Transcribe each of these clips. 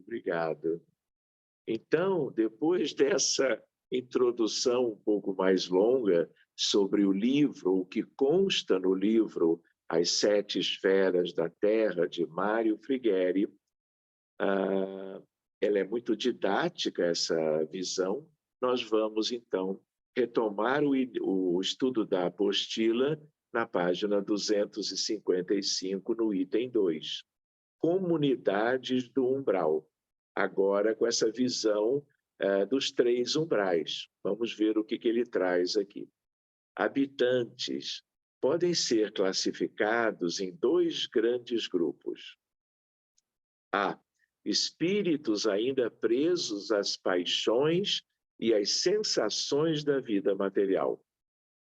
Obrigado. Então, depois dessa introdução um pouco mais longa sobre o livro, o que consta no livro As Sete Esferas da Terra, de Mário Frigueri, ah, ela é muito didática, essa visão. Nós vamos, então, retomar o estudo da apostila na página 255, no item 2. Comunidades do umbral. Agora, com essa visão dos três umbrais. Vamos ver o que ele traz aqui. Habitantes podem ser classificados em dois grandes grupos. A. Espíritos ainda presos às paixões e às sensações da vida material.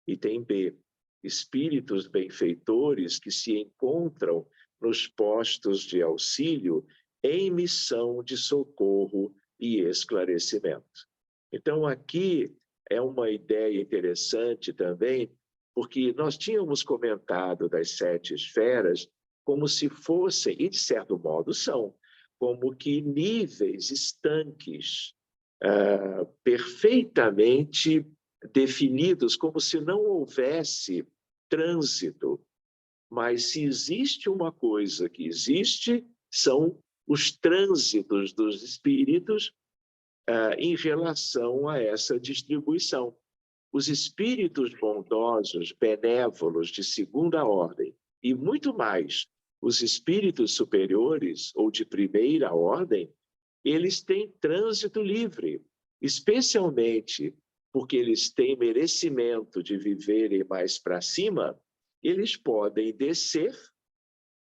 Item B. Espíritos benfeitores que se encontram nos postos de auxílio em missão de socorro e esclarecimento. Então, aqui é uma ideia interessante também, porque nós tínhamos comentado das sete esferas como se fossem, e de certo modo são, como que níveis estanques, perfeitamente definidos, como se não houvesse trânsito. Mas se existe uma coisa que existe, são os trânsitos dos espíritos em relação a essa distribuição. Os espíritos bondosos, benévolos, de segunda ordem, e muito mais, os espíritos superiores ou de primeira ordem, eles têm trânsito livre, especialmente porque eles têm merecimento de viverem mais para cima, eles podem descer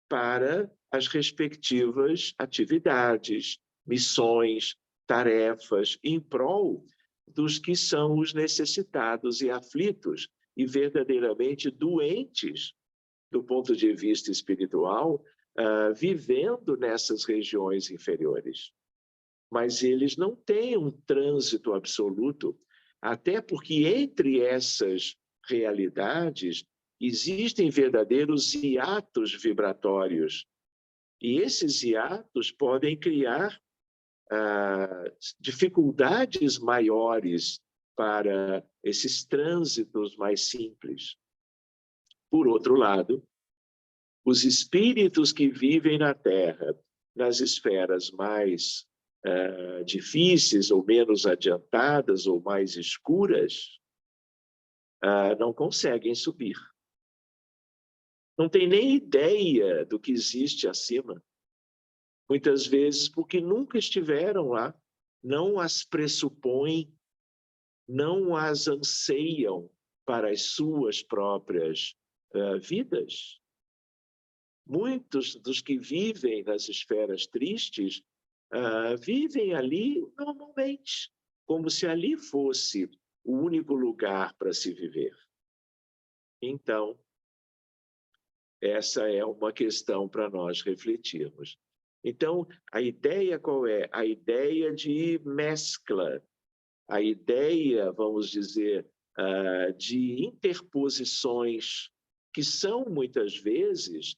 para as respectivas atividades, missões, tarefas, em prol dos que são os necessitados e aflitos e verdadeiramente doentes do ponto de vista espiritual, vivendo nessas regiões inferiores. Mas eles não têm um trânsito absoluto, até porque entre essas realidades existem verdadeiros hiatos vibratórios. E esses hiatos podem criar dificuldades maiores para esses trânsitos mais simples. Por outro lado, os espíritos que vivem na Terra, nas esferas mais difíceis ou menos adiantadas ou mais escuras, não conseguem subir. Não tem nem ideia do que existe acima. Muitas vezes porque nunca estiveram lá, não as pressupõem, não as anseiam para as suas próprias vidas. Muitos dos que vivem nas esferas tristes vivem ali normalmente, como se ali fosse o único lugar para se viver. Então, essa é uma questão para nós refletirmos. Então, a ideia qual é? A ideia de mescla, a ideia, vamos dizer, de interposições que são, muitas vezes,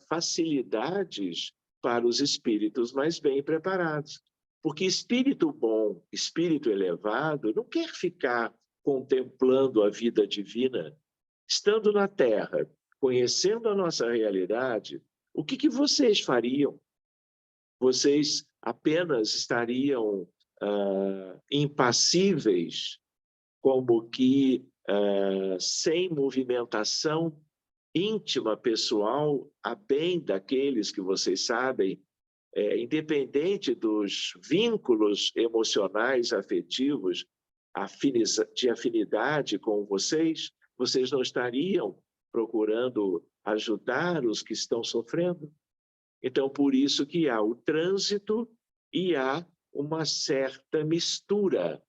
facilidades para os espíritos mais bem preparados. Porque espírito bom, espírito elevado, não quer ficar contemplando a vida divina. Estando na Terra, conhecendo a nossa realidade, o que vocês fariam? Vocês apenas estariam impassíveis, como que sem movimentação íntima, pessoal, a bem daqueles que vocês sabem, independente dos vínculos emocionais, afetivos, de afinidade com vocês não estariam procurando ajudar os que estão sofrendo? Então, por isso que há o trânsito e há uma certa mistura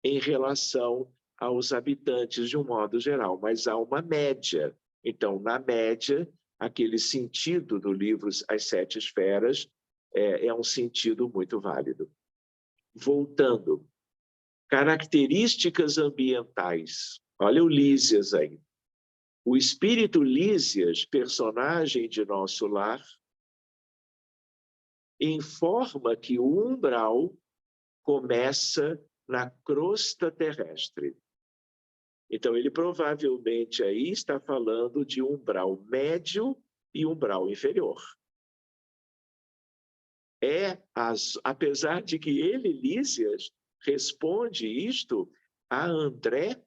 em relação aos habitantes de um modo geral, mas há uma média. Então, na média, aquele sentido do livro As Sete Esferas é um sentido muito válido. Voltando, características ambientais. Olha o Lísias aí. O espírito Lísias, personagem de Nosso Lar, informa que o umbral começa na crosta terrestre. Então, ele provavelmente aí está falando de umbral médio e umbral inferior. Apesar de que ele, Lísias, responde isto a André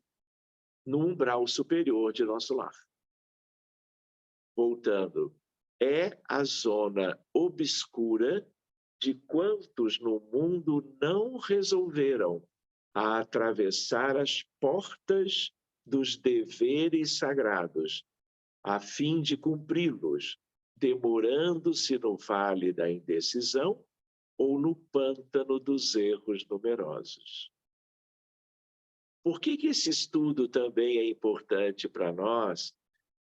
no umbral superior de nosso lar. Voltando, é a zona obscura de quantos no mundo não resolveram a atravessar as portas dos deveres sagrados, a fim de cumpri-los, demorando-se no vale da indecisão ou no pântano dos erros numerosos. Por que esse estudo também é importante para nós,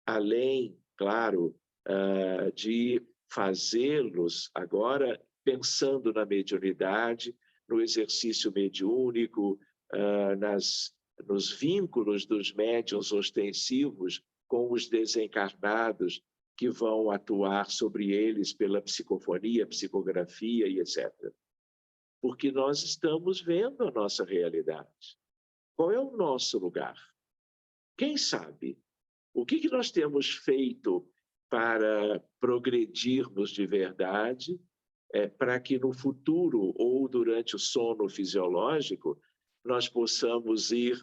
além, claro, de fazê-los agora pensando na mediunidade, no exercício mediúnico, nos vínculos dos médiuns ostensivos com os desencarnados que vão atuar sobre eles pela psicofonia, psicografia e etc. Porque nós estamos vendo a nossa realidade. Qual é o nosso lugar? Quem sabe? O que nós temos feito para progredirmos de verdade, para que no futuro ou durante o sono fisiológico nós possamos ir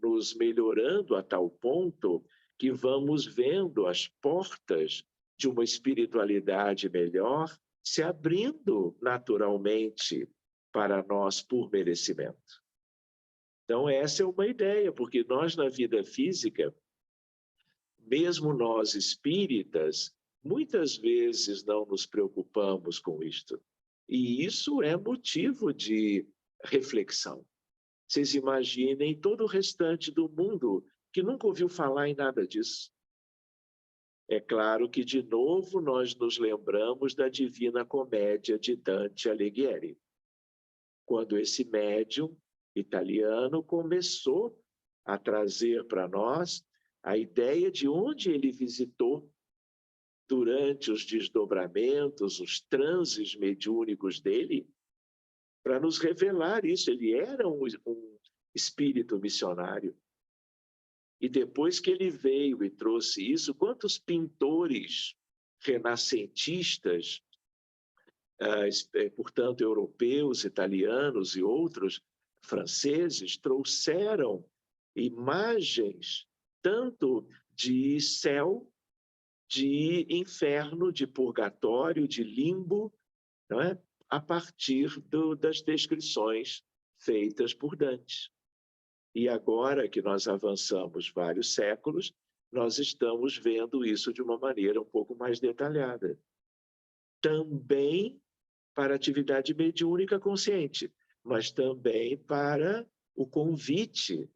nos melhorando a tal ponto que vamos vendo as portas de uma espiritualidade melhor se abrindo naturalmente para nós por merecimento. Então, essa é uma ideia, porque nós, na vida física, mesmo nós espíritas, muitas vezes não nos preocupamos com isto. E isso é motivo de reflexão. Vocês imaginem todo o restante do mundo que nunca ouviu falar em nada disso. É claro que, de novo, nós nos lembramos da Divina Comédia de Dante Alighieri, quando esse médium italiano começou a trazer para nós a ideia de onde ele visitou durante os desdobramentos, os transes mediúnicos dele, para nos revelar isso. Ele era um espírito missionário. E depois que ele veio e trouxe isso, quantos pintores renascentistas, portanto, europeus, italianos e outros, franceses, trouxeram imagens tanto de céu, de inferno, de purgatório, de limbo, não é? A partir das descrições feitas por Dante. E agora que nós avançamos vários séculos, nós estamos vendo isso de uma maneira um pouco mais detalhada. Também para a atividade mediúnica consciente, mas também para o convite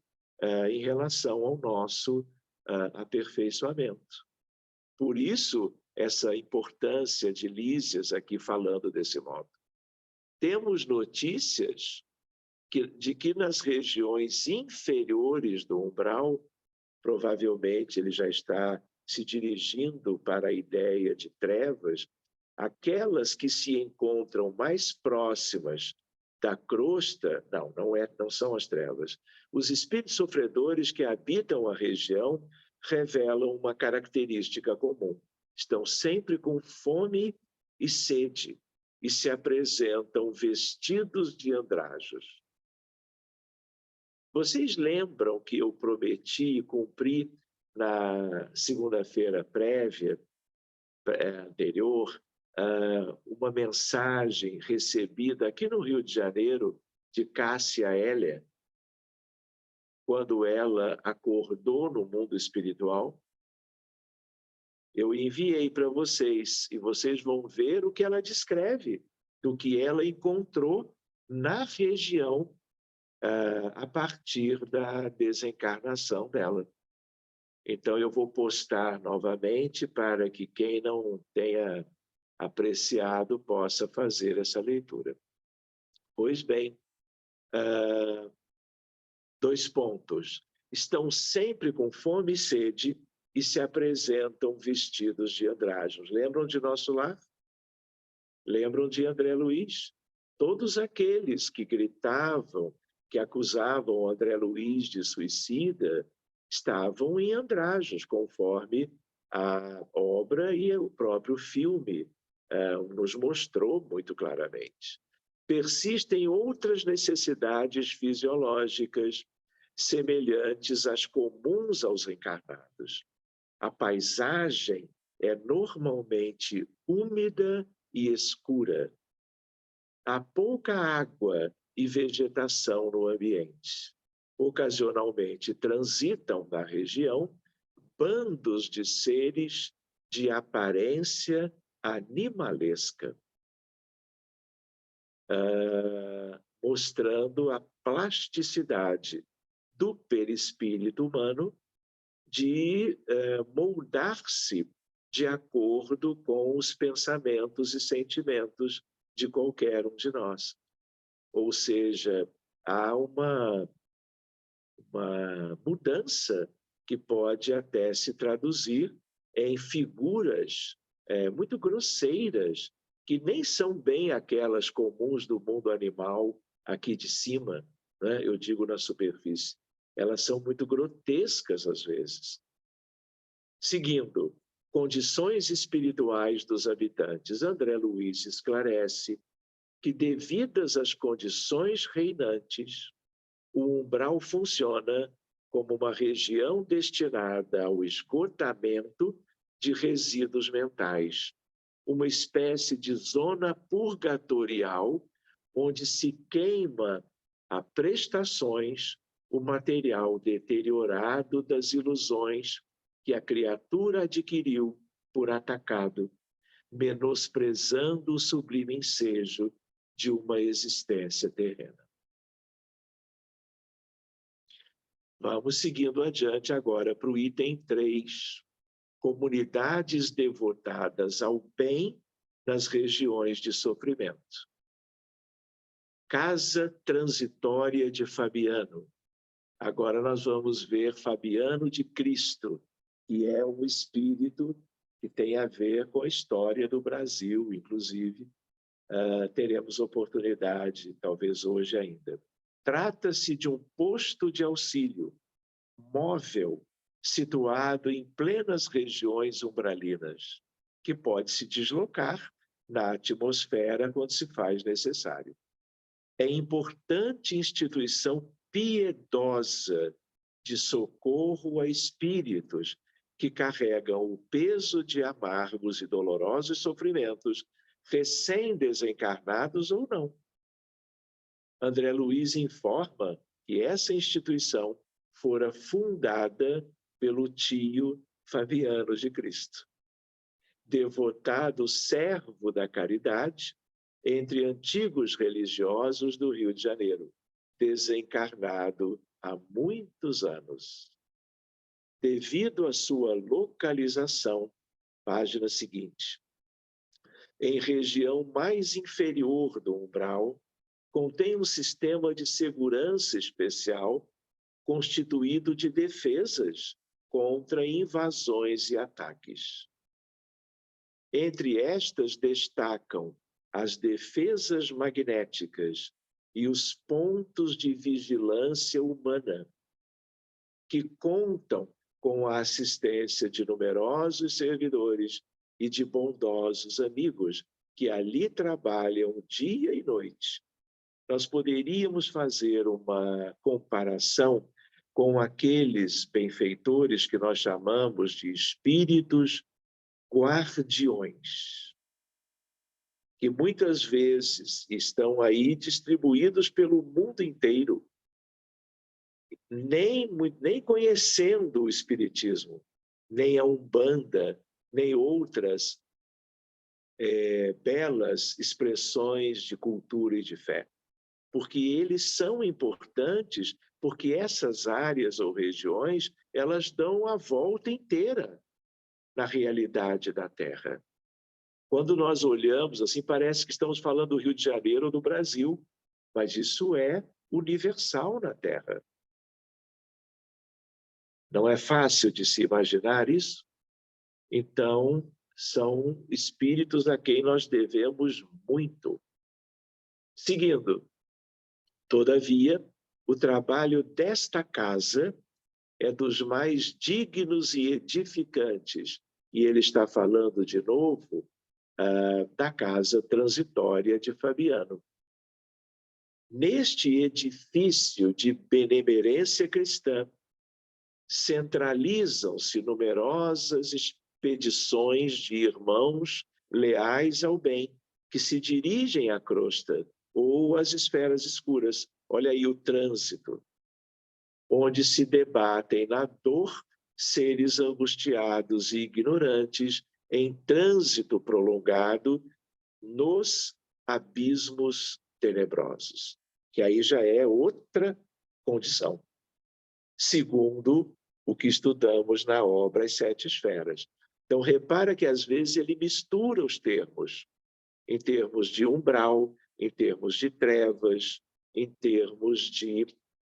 em relação ao nosso aperfeiçoamento. Por isso, essa importância de Lísias aqui falando desse modo. Temos notícias de que nas regiões inferiores do umbral, provavelmente ele já está se dirigindo para a ideia de trevas, aquelas que se encontram mais próximas da crosta, não são as trevas. Os espíritos sofredores que habitam a região revelam uma característica comum. Estão sempre com fome e sede e se apresentam vestidos de andrajos. Vocês lembram que eu prometi e cumpri na segunda-feira prévia, anterior, uma mensagem recebida aqui no Rio de Janeiro de Cássia Hélia, quando ela acordou no mundo espiritual? Eu enviei para vocês e vocês vão ver o que ela descreve, do que ela encontrou na região a partir da desencarnação dela. Então, eu vou postar novamente para que quem não tenha apreciado possa fazer essa leitura. Pois bem, 2 pontos. Estão sempre com fome e sede e se apresentam vestidos de andrajos. Lembram de nosso lar? Lembram de André Luiz? Todos aqueles que gritavam, que acusavam André Luiz de suicida, estavam em andrajos, conforme a obra e o próprio filme nos mostrou muito claramente. Persistem outras necessidades fisiológicas semelhantes às comuns aos encarnados. A paisagem é normalmente úmida e escura. Há pouca água e vegetação no ambiente. Ocasionalmente transitam na região bandos de seres de aparência animalesca, mostrando a plasticidade do perispírito humano de moldar-se de acordo com os pensamentos e sentimentos de qualquer um de nós. Ou seja, há uma mudança que pode até se traduzir em figuras muito grosseiras, que nem são bem aquelas comuns do mundo animal aqui de cima, né? Eu digo na superfície. Elas são muito grotescas às vezes. Seguindo, condições espirituais dos habitantes, André Luiz esclarece que, devidas às condições reinantes, o umbral funciona como uma região destinada ao esgotamento de resíduos mentais, uma espécie de zona purgatorial onde se queima a prestações o material deteriorado das ilusões que a criatura adquiriu por atacado, menosprezando o sublime ensejo de uma existência terrena. Vamos seguindo adiante agora para o item 3. Comunidades devotadas ao bem nas regiões de sofrimento. Casa transitória de Fabiano. Agora nós vamos ver Fabiano de Cristo, que é um espírito que tem a ver com a história do Brasil, inclusive. Teremos oportunidade, talvez hoje ainda. Trata-se de um posto de auxílio móvel, situado em plenas regiões umbralinas, que pode se deslocar na atmosfera quando se faz necessário. É importante instituição piedosa de socorro a espíritos que carregam o peso de amargos e dolorosos sofrimentos, recém-desencarnados ou não. André Luiz informa que essa instituição fora fundada pelo tio Fabiano de Cristo, devotado servo da caridade entre antigos religiosos do Rio de Janeiro, desencarnado há muitos anos. Devido à sua localização, página seguinte, em região mais inferior do umbral, contém um sistema de segurança especial constituído de defesas contra invasões e ataques. Entre estas destacam as defesas magnéticas e os pontos de vigilância humana, que contam com a assistência de numerosos servidores e de bondosos amigos que ali trabalham dia e noite. Nós poderíamos fazer uma comparação com aqueles benfeitores que nós chamamos de espíritos guardiões, que muitas vezes estão aí distribuídos pelo mundo inteiro, nem conhecendo o Espiritismo, nem a Umbanda, nem outras belas expressões de cultura e de fé. Porque eles são importantes, porque essas áreas ou regiões, elas dão a volta inteira na realidade da Terra. Quando nós olhamos, assim, parece que estamos falando do Rio de Janeiro ou do Brasil, mas isso é universal na Terra. Não é fácil de se imaginar isso? Então, são espíritos a quem nós devemos muito. Seguindo, todavia, o trabalho desta casa é dos mais dignos e edificantes. E ele está falando de novo da casa transitória de Fabiano. Neste edifício de benemerência cristã, centralizam-se numerosas expedições de irmãos leais ao bem, que se dirigem à crosta ou às esferas escuras. Olha aí o trânsito, onde se debatem na dor seres angustiados e ignorantes em trânsito prolongado nos abismos tenebrosos, que aí já é outra condição, segundo o que estudamos na obra As Sete Esferas. Então, repara que, às vezes, ele mistura os termos, em termos de umbral, em termos de trevas, em termos de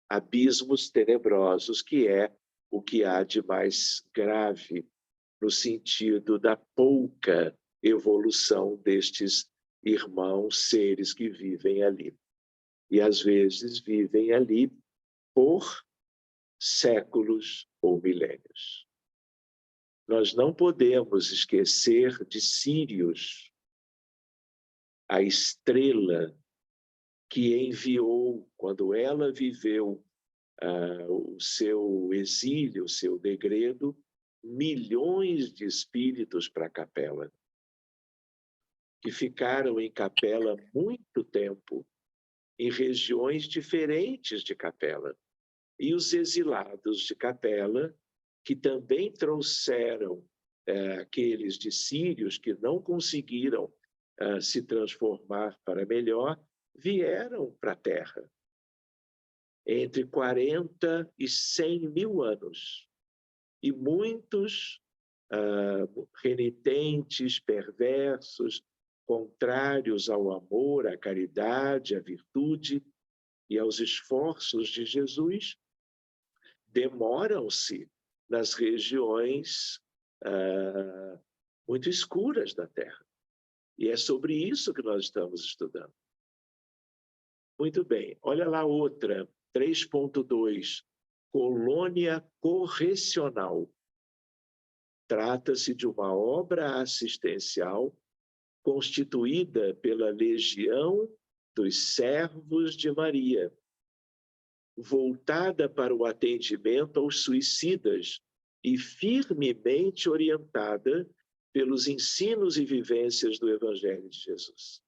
abismos tenebrosos, que é o que há de mais grave no sentido da pouca evolução destes irmãos, seres que vivem ali. E, às vezes, vivem ali por séculos ou milênios. Nós não podemos esquecer de Sírius, a estrela que enviou, quando ela viveu o seu exílio, o seu degredo, milhões de espíritos para a capela, que ficaram em capela muito tempo, em regiões diferentes de capela. E os exilados de capela, que também trouxeram aqueles de Sírios que não conseguiram se transformar para melhor, vieram para a Terra. Entre 40 e 100 mil anos. E muitos renitentes, perversos, contrários ao amor, à caridade, à virtude e aos esforços de Jesus, demoram-se nas regiões muito escuras da Terra. E é sobre isso que nós estamos estudando. Muito bem, olha lá outra, 3.2, colônia correcional. Trata-se de uma obra assistencial constituída pela Legião dos Servos de Maria, voltada para o atendimento aos suicidas e firmemente orientada pelos ensinos e vivências do Evangelho de Jesus.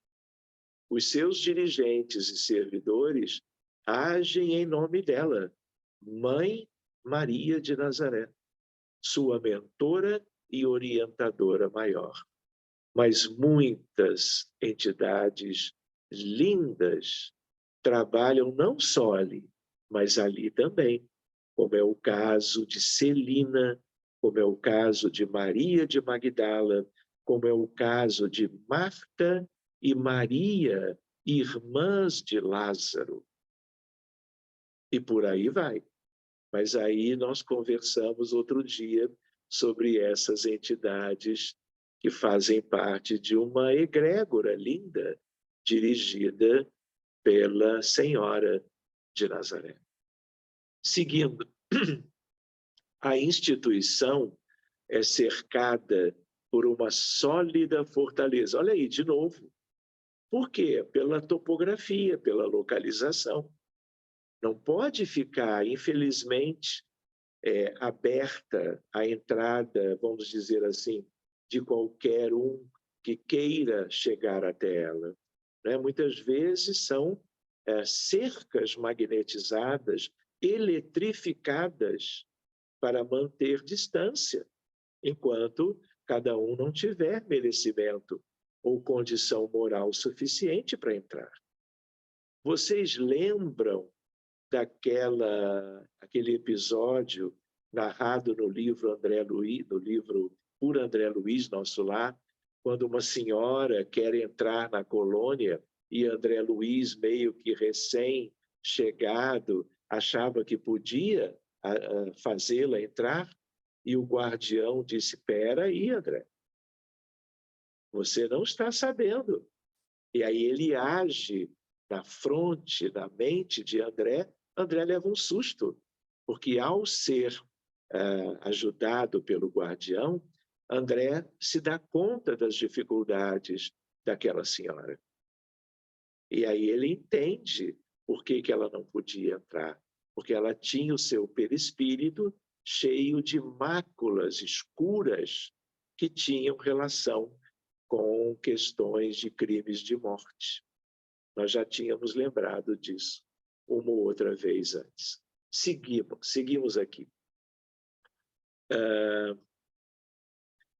Os seus dirigentes e servidores agem em nome dela, Mãe Maria de Nazaré, sua mentora e orientadora maior. Mas muitas entidades lindas trabalham não só ali, mas ali também, como é o caso de Celina, como é o caso de Maria de Magdala, como é o caso de Marta e Maria, irmãs de Lázaro. E por aí vai. Mas aí nós conversamos outro dia sobre essas entidades que fazem parte de uma egrégora linda, dirigida pela Senhora de Nazaré. Seguindo, a instituição é cercada por uma sólida fortaleza. Olha aí, de novo. Por quê? Pela topografia, pela localização. Não pode ficar, infelizmente, aberta a entrada, vamos dizer assim, de qualquer um que queira chegar até ela. Né? Muitas vezes são cercas magnetizadas, eletrificadas, para manter distância, enquanto cada um não tiver merecimento ou condição moral suficiente para entrar. Vocês lembram aquele episódio narrado no livro André Luiz, no livro Por André Luiz, Nosso Lar, quando uma senhora quer entrar na colônia e André Luiz, meio que recém-chegado, achava que podia fazê-la entrar, e o guardião disse: "Espera aí, André, Você não está sabendo. E aí ele age na fronte, na mente de André. André leva um susto, porque ao ser ajudado pelo guardião, André se dá conta das dificuldades daquela senhora. E aí ele entende por que ela não podia entrar, porque ela tinha o seu perispírito cheio de máculas escuras que tinham relação com questões de crimes de morte. Nós já tínhamos lembrado disso uma ou outra vez antes. Seguimos aqui.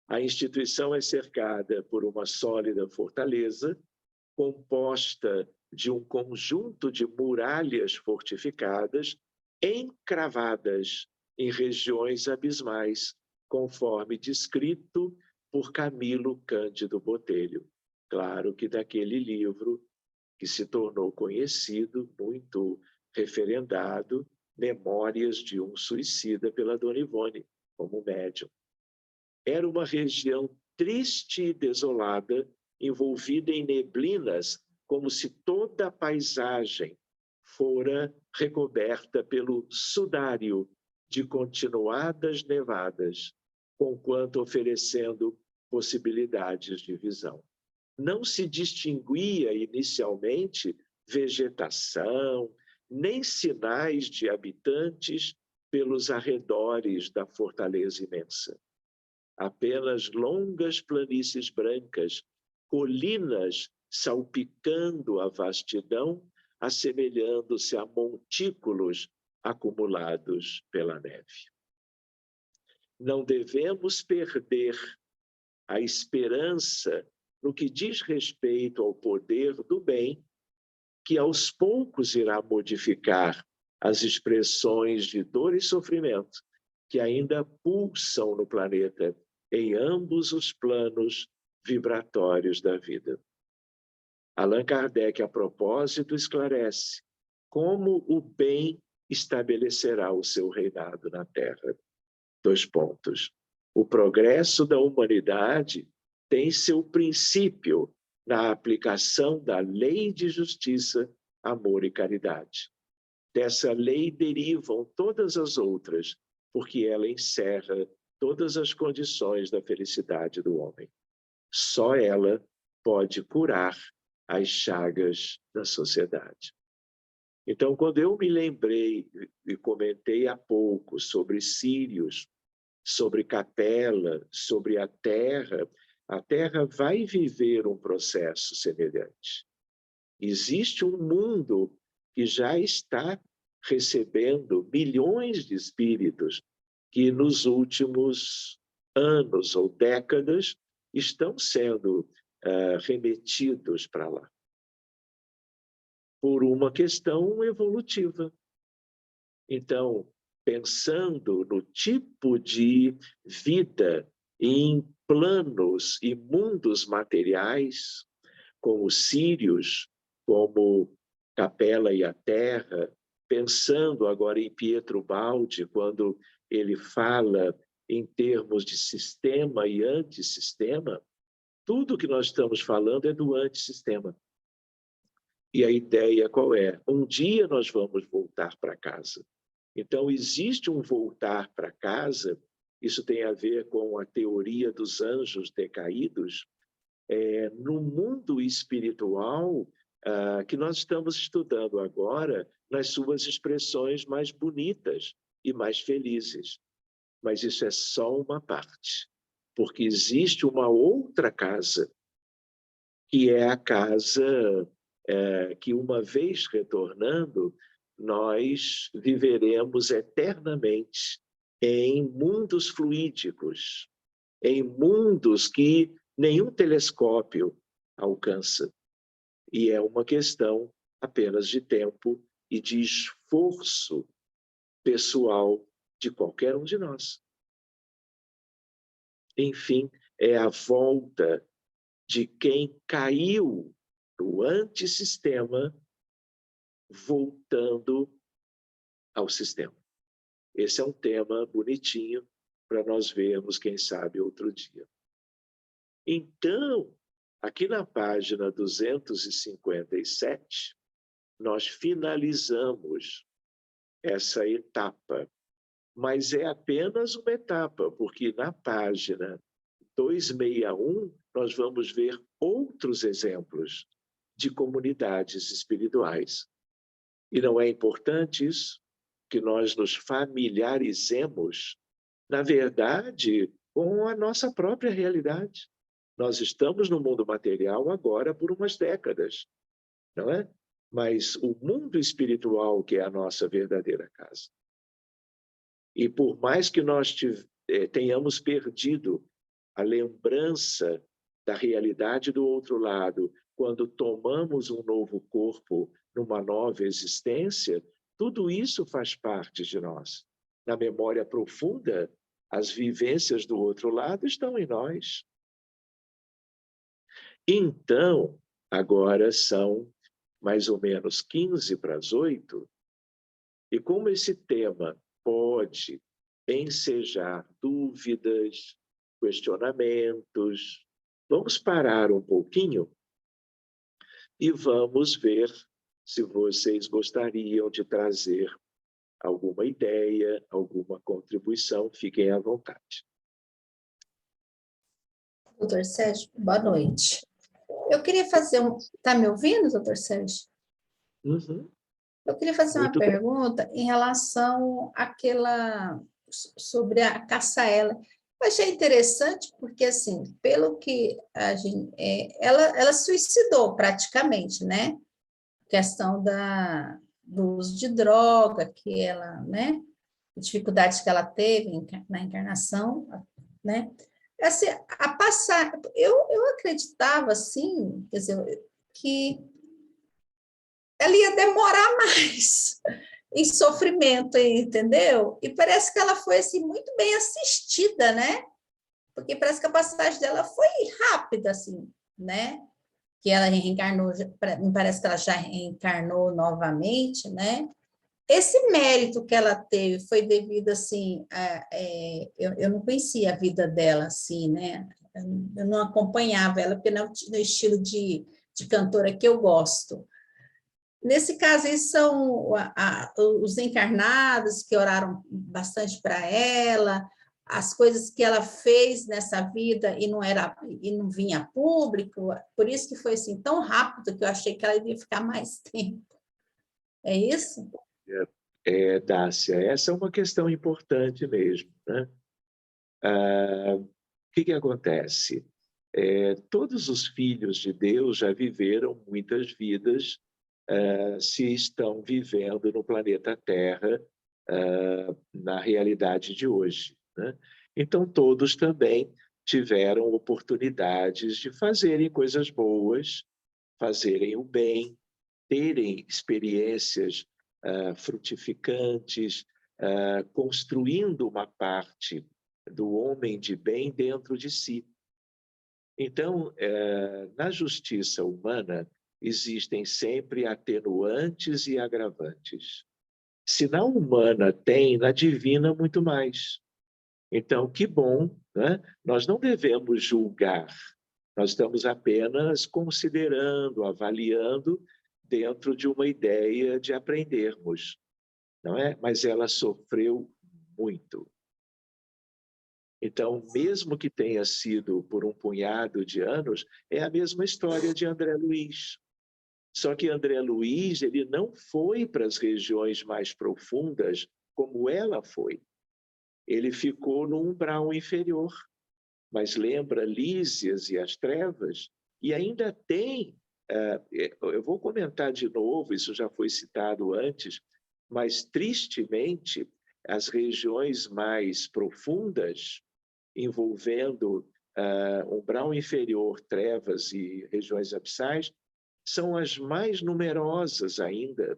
A instituição é cercada por uma sólida fortaleza, composta de um conjunto de muralhas fortificadas, encravadas em regiões abismais, conforme descrito por Camilo Cândido Botelho. Claro que daquele livro que se tornou conhecido, muito referendado, Memórias de um Suicida, pela Dona Ivone, como médium. Era uma região triste e desolada, envolvida em neblinas, como se toda a paisagem fora recoberta pelo sudário de continuadas nevadas, conquanto oferecendo possibilidades de visão. Não se distinguia inicialmente vegetação, nem sinais de habitantes pelos arredores da fortaleza imensa. Apenas longas planícies brancas, colinas salpicando a vastidão, assemelhando-se a montículos acumulados pela neve. Não devemos perder a esperança no que diz respeito ao poder do bem, que aos poucos irá modificar as expressões de dor e sofrimento que ainda pulsam no planeta em ambos os planos vibratórios da vida. Allan Kardec, a propósito, esclarece como o bem estabelecerá o seu reinado na Terra. 2 pontos. O progresso da humanidade tem seu princípio na aplicação da lei de justiça, amor e caridade. Dessa lei derivam todas as outras, porque ela encerra todas as condições da felicidade do homem. Só ela pode curar as chagas da sociedade. Então, quando eu me lembrei e comentei há pouco sobre Sírios, sobre Capela, sobre a Terra vai viver um processo semelhante. Existe um mundo que já está recebendo milhões de espíritos que nos últimos anos ou décadas estão sendo remetidos para lá, por uma questão evolutiva. Então, pensando no tipo de vida em planos e mundos materiais, como Sírios, como Capela e a Terra, pensando agora em Pietro Baldi, quando ele fala em termos de sistema e antissistema, tudo que nós estamos falando é do antissistema. E a ideia qual é? Um dia nós vamos voltar para casa. Então, existe um voltar para casa, isso tem a ver com a teoria dos anjos decaídos, no mundo espiritual que nós estamos estudando agora, nas suas expressões mais bonitas e mais felizes. Mas isso é só uma parte, porque existe uma outra casa, que é a casa que, uma vez retornando, nós viveremos eternamente em mundos fluídicos, em mundos que nenhum telescópio alcança. E é uma questão apenas de tempo e de esforço pessoal de qualquer um de nós. Enfim, é a volta de quem caiu no antissistema, voltando ao sistema. Esse é um tema bonitinho para nós vermos, quem sabe, outro dia. Então, Aqui na página 257, nós finalizamos essa etapa, mas é apenas uma etapa, porque na página 261 nós vamos ver outros exemplos de comunidades espirituais. E não é importante isso? Que nós nos familiarizemos, na verdade, com a nossa própria realidade. Nós estamos no mundo material agora por umas décadas, não é? Mas o mundo espiritual que é a nossa verdadeira casa. E por mais que nós tenhamos perdido a lembrança da realidade do outro lado, quando tomamos um novo corpo numa nova existência, tudo isso faz parte de nós. Na memória profunda, as vivências do outro lado estão em nós. Então, agora são mais ou menos 15 para as 8, e como esse tema pode ensejar dúvidas, questionamentos, vamos parar um pouquinho e vamos ver se vocês gostariam de trazer alguma ideia, alguma contribuição. Fiquem à vontade. Doutor Sérgio, boa noite. Eu queria fazer Está me ouvindo, doutor Sérgio? Uhum. Eu queria fazer uma pergunta em relação sobre a caça-ela. Eu achei interessante porque, assim, pelo que a gente... ela suicidou praticamente, né? Questão do uso de droga, que ela, né? Dificuldades que ela teve na encarnação, né? Assim, eu acreditava, assim, quer dizer, que ela ia demorar mais em sofrimento, entendeu? E parece que ela foi, assim, muito bem assistida, né? Porque parece que a passagem dela foi rápida, assim, né? Que ela reencarnou, me parece que ela já reencarnou novamente, né? Esse mérito que ela teve foi devido, assim, eu não conhecia a vida dela, assim, né? Eu não acompanhava ela, porque não é o estilo de cantora que eu gosto. Nesse caso, aí são os encarnados que oraram bastante para ela, as coisas que ela fez nessa vida e não vinha a público, por isso que foi assim tão rápido que eu achei que ela iria ficar mais tempo. É isso? Dácia, essa é uma questão importante mesmo, né? O que acontece? Todos os filhos de Deus já viveram muitas vidas, se estão vivendo no planeta Terra, na realidade de hoje, né? Então, todos também tiveram oportunidades de fazerem coisas boas, fazerem o bem, terem experiências frutificantes, construindo uma parte do homem de bem dentro de si. Então, na justiça humana, existem sempre atenuantes e agravantes. Se na humana tem, na divina muito mais. Então, que bom, né? Nós não devemos julgar, nós estamos apenas considerando, avaliando dentro de uma ideia de aprendermos, não é? Mas ela sofreu muito. Então, mesmo que tenha sido por um punhado de anos, é a mesma história de André Luiz. Só que André Luiz, ele não foi para as regiões mais profundas como ela foi. Ele ficou no umbral inferior. Mas lembra Lísias e as Trevas? E ainda tem, eu vou comentar de novo, isso já foi citado antes, mas tristemente, as regiões mais profundas, envolvendo umbral inferior, trevas e regiões abissais, são as mais numerosas ainda.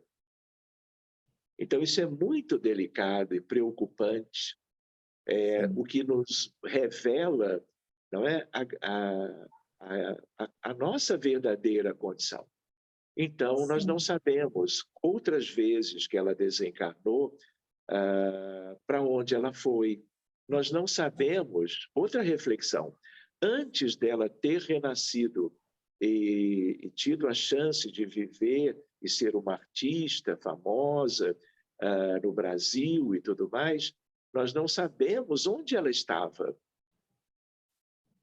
Então, isso é muito delicado e preocupante, o que nos revela, não é, a nossa verdadeira condição. Então, nós não sabemos, outras vezes que ela desencarnou, para onde ela foi. Nós não sabemos, outra reflexão, antes dela ter renascido e tido a chance de viver e ser uma artista famosa no Brasil e tudo mais, nós não sabemos onde ela estava.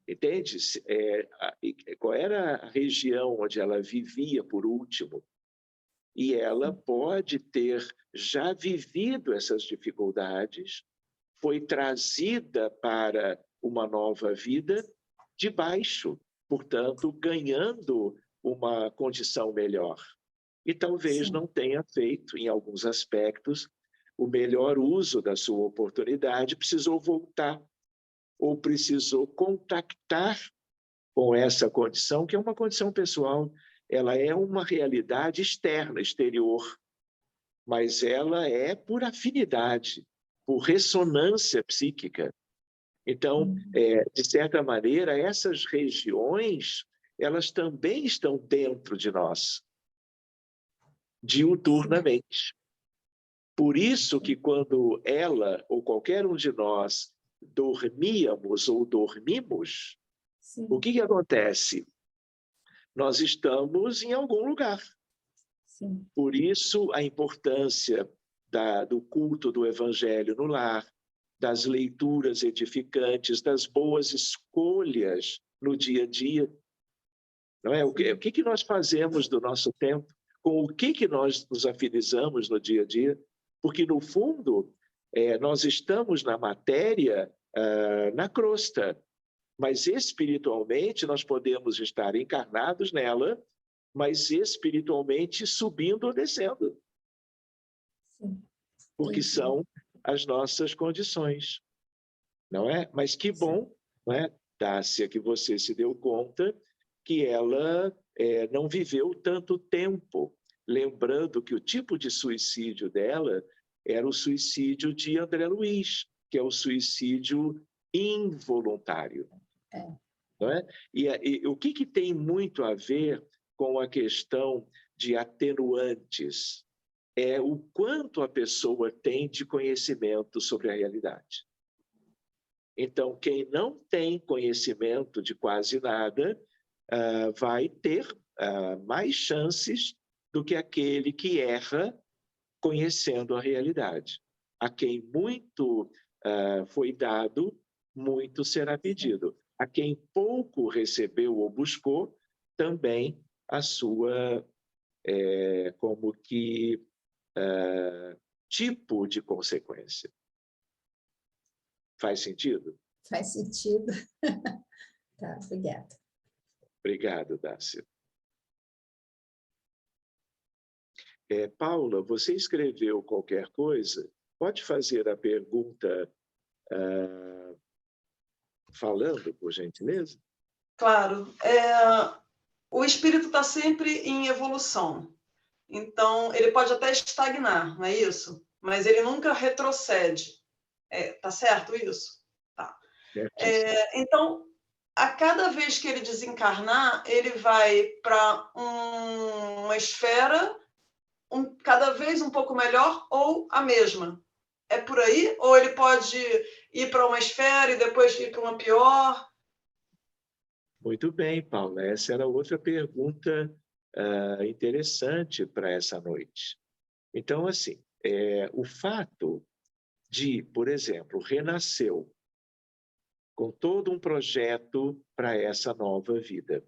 Entende? Qual era a região onde ela vivia por último? E ela pode ter já vivido essas dificuldades, foi trazida para uma nova vida de baixo, portanto, ganhando uma condição melhor. E talvez Sim. não tenha feito, em alguns aspectos, o melhor uso da sua oportunidade, precisou voltar, ou precisou contactar com essa condição, que é uma condição pessoal, ela é uma realidade externa, exterior, mas ela é por afinidade, por ressonância psíquica. Então, de certa maneira, essas regiões, elas também estão dentro de nós, diuturnamente. Por isso que quando ela ou qualquer um de nós dormíamos ou dormimos, Sim. o que acontece? Nós estamos em algum lugar. Sim. Por isso, a importância do culto do Evangelho no lar, das leituras edificantes, das boas escolhas no dia a dia. Não é? O que nós fazemos do nosso tempo? Com o que nós nos afinizamos no dia a dia? Porque, no fundo, nós estamos na matéria, na crosta, mas espiritualmente nós podemos estar encarnados nela, mas espiritualmente subindo ou descendo. Sim. Porque são as nossas condições, não é? Mas que bom, não é, Tássia, que você se deu conta que ela não viveu tanto tempo, lembrando que o tipo de suicídio dela era o suicídio de André Luiz, que é o suicídio involuntário. Não é? E o que tem muito a ver com a questão de atenuantes? É o quanto a pessoa tem de conhecimento sobre a realidade. Então, quem não tem conhecimento de quase nada vai ter mais chances do que aquele que erra conhecendo a realidade. A quem muito foi dado, muito será pedido. A quem pouco recebeu ou buscou, também a sua, como que, tipo de consequência. Faz sentido? Faz sentido. Tá, obrigada. Obrigado, Dácia. Paula, você escreveu qualquer coisa? Pode fazer a pergunta falando, por gentileza? Claro. O espírito está sempre em evolução. Então, ele pode até estagnar, não é isso? Mas ele nunca retrocede. Tá certo isso? Tá. Então, a cada vez que ele desencarnar, ele vai para uma esfera cada vez um pouco melhor ou a mesma. É por aí? Ou ele pode ir para uma esfera e depois ir para uma pior? Muito bem, Paula. Essa era outra pergunta interessante para essa noite. Então, assim, o fato de, por exemplo, renasceu com todo um projeto para essa nova vida.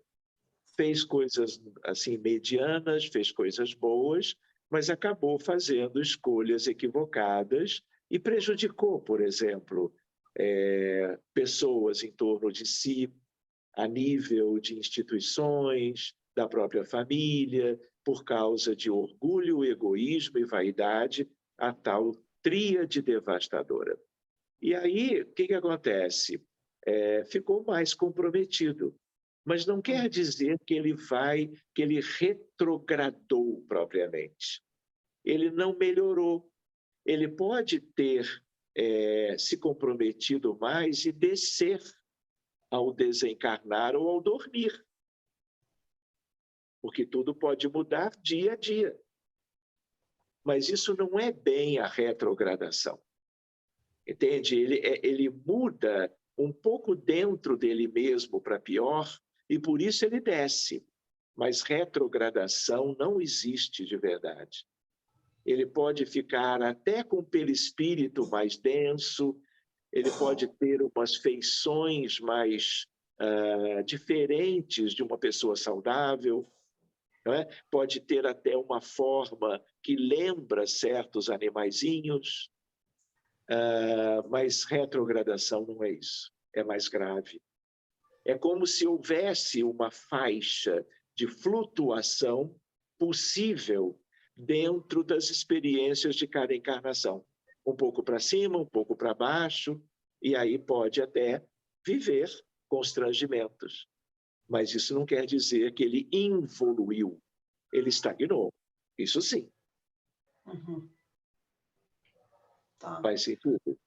Fez coisas assim medianas, fez coisas boas, mas acabou fazendo escolhas equivocadas e prejudicou, por exemplo, pessoas em torno de si, a nível de instituições, da própria família, por causa de orgulho, egoísmo e vaidade, a tal tríade devastadora. E aí, o que acontece? Ficou mais comprometido. Mas não quer dizer que ele retrogradou propriamente. Ele não melhorou. Ele pode ter se comprometido mais e descer ao desencarnar ou ao dormir. Porque tudo pode mudar dia a dia. Mas isso não é bem a retrogradação. Entende? Ele muda um pouco dentro dele mesmo para pior e por isso ele desce. mas retrogradação não existe de verdade. Ele pode ficar até com o perispírito mais denso, ele pode ter umas feições mais diferentes de uma pessoa saudável, não é? Pode ter até uma forma que lembra certos animaizinhos, mas retrogradação não é isso, é mais grave. É como se houvesse uma faixa de flutuação possível dentro das experiências de cada encarnação. Um pouco para cima, um pouco para baixo, e aí pode até viver constrangimentos. Mas isso não quer dizer que ele involuiu, ele estagnou. Isso sim. Uhum. Tá. Faz sentido?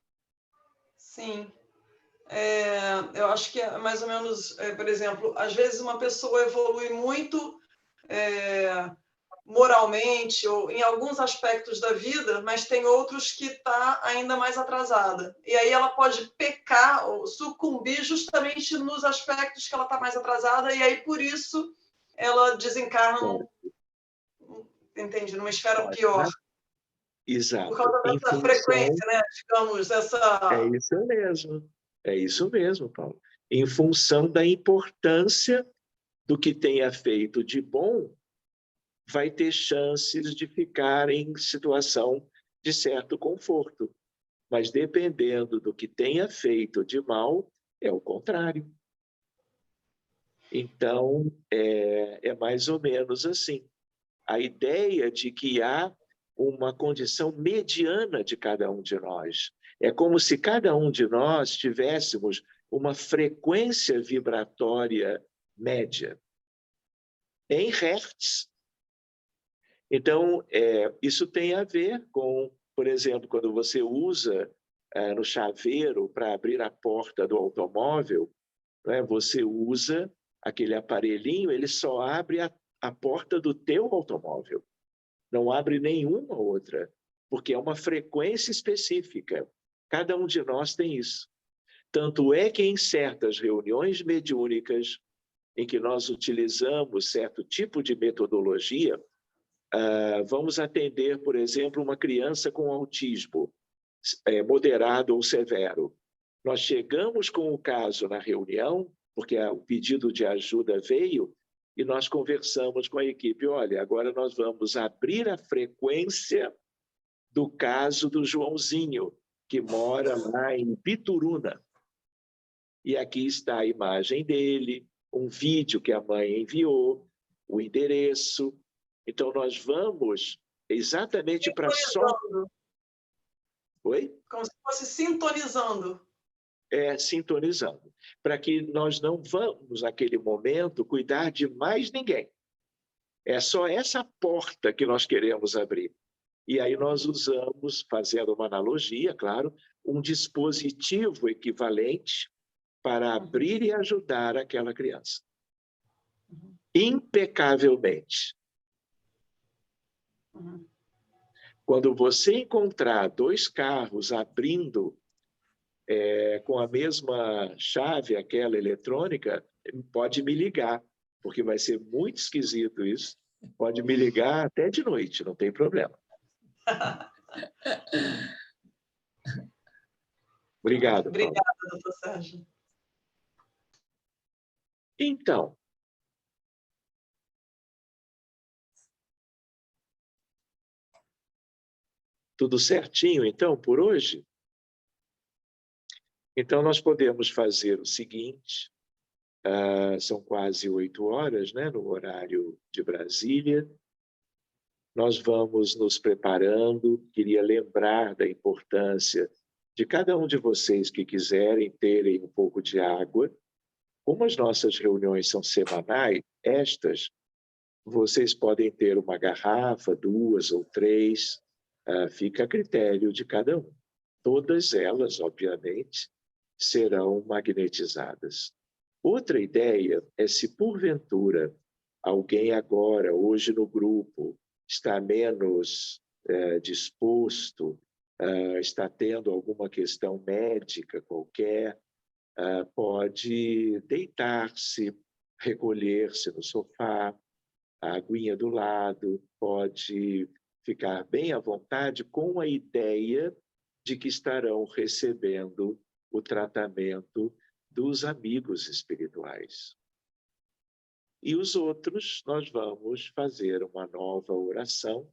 Sim. Eu acho que é mais ou menos, por exemplo, às vezes uma pessoa evolui muito moralmente ou em alguns aspectos da vida, mas tem outros que está ainda mais atrasada. E aí ela pode pecar ou sucumbir justamente nos aspectos que ela está mais atrasada, e aí por isso ela desencarna, entende, numa esfera pior. Exato. Por causa dessa frequência, né? Digamos, essa... É isso mesmo, Paulo. Em função da importância do que tenha feito de bom, vai ter chances de ficar em situação de certo conforto. Mas dependendo do que tenha feito de mal, é o contrário. Então, é mais ou menos assim. A ideia de que há uma condição mediana de cada um de nós. É como se cada um de nós tivéssemos uma frequência vibratória média, em hertz. Então, isso tem a ver com, por exemplo, quando você usa no chaveiro para abrir a porta do automóvel, né, você usa aquele aparelhinho, ele só abre a porta do teu automóvel. Não abre nenhuma outra, porque é uma frequência específica. Cada um de nós tem isso. Tanto é que em certas reuniões mediúnicas, em que nós utilizamos certo tipo de metodologia, vamos atender, por exemplo, uma criança com autismo, moderado ou severo. Nós chegamos com o caso na reunião, porque o pedido de ajuda veio, e nós conversamos com a equipe, olha, agora nós vamos abrir a frequência do caso do Joãozinho, que mora lá em Bituruna. E aqui está a imagem dele, um vídeo que a mãe enviou, o endereço. Então, nós vamos exatamente para só... Oi? Como se fosse sintonizando. Sintonizando, para que nós não vamos, naquele momento, cuidar de mais ninguém. É só essa porta que nós queremos abrir. E aí nós usamos, fazendo uma analogia, claro, um dispositivo equivalente para abrir e ajudar aquela criança. Impecavelmente. Quando você encontrar dois carros abrindo com a mesma chave, aquela eletrônica, pode me ligar, porque vai ser muito esquisito isso. Pode me ligar até de noite, não tem problema. Obrigado, Paulo. Obrigada, doutor Sérgio. Então, tudo certinho, então, por hoje? Então, nós podemos fazer o seguinte, são quase 8 horas, né, no horário de Brasília. Nós vamos nos preparando. Queria lembrar da importância de cada um de vocês que quiserem terem um pouco de água. Como as nossas reuniões são semanais, vocês podem ter uma garrafa, 2 ou 3, fica a critério de cada um. Todas elas, obviamente, serão magnetizadas. Outra ideia é, se porventura alguém agora, hoje no grupo, está menos disposto, está tendo alguma questão médica qualquer, pode deitar-se, recolher-se no sofá, a aguinha do lado, pode ficar bem à vontade com a ideia de que estarão recebendo o tratamento dos amigos espirituais. E os outros, nós vamos fazer uma nova oração,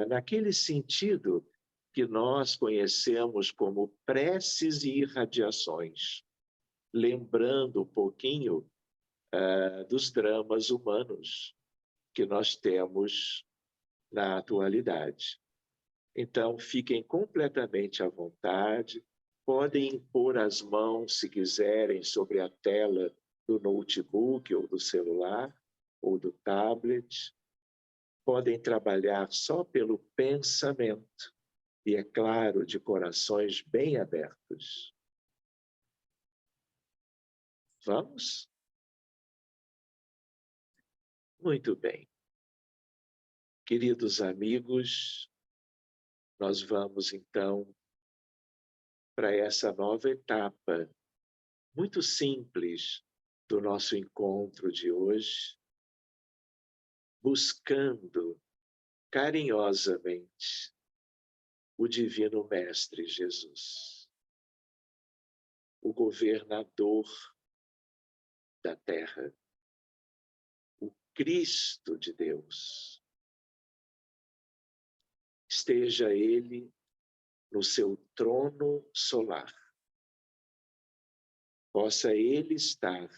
naquele sentido que nós conhecemos como preces e irradiações, lembrando um pouquinho dos dramas humanos que nós temos na atualidade. Então, fiquem completamente à vontade, podem impor as mãos, se quiserem, sobre a tela do notebook ou do celular ou do tablet, podem trabalhar só pelo pensamento e, é claro, de corações bem abertos. Vamos? Muito bem. Queridos amigos, nós vamos então para essa nova etapa, muito simples, do nosso encontro de hoje, buscando carinhosamente o Divino Mestre Jesus, o governador da terra, o Cristo de Deus. Esteja Ele no seu trono solar. Possa Ele estar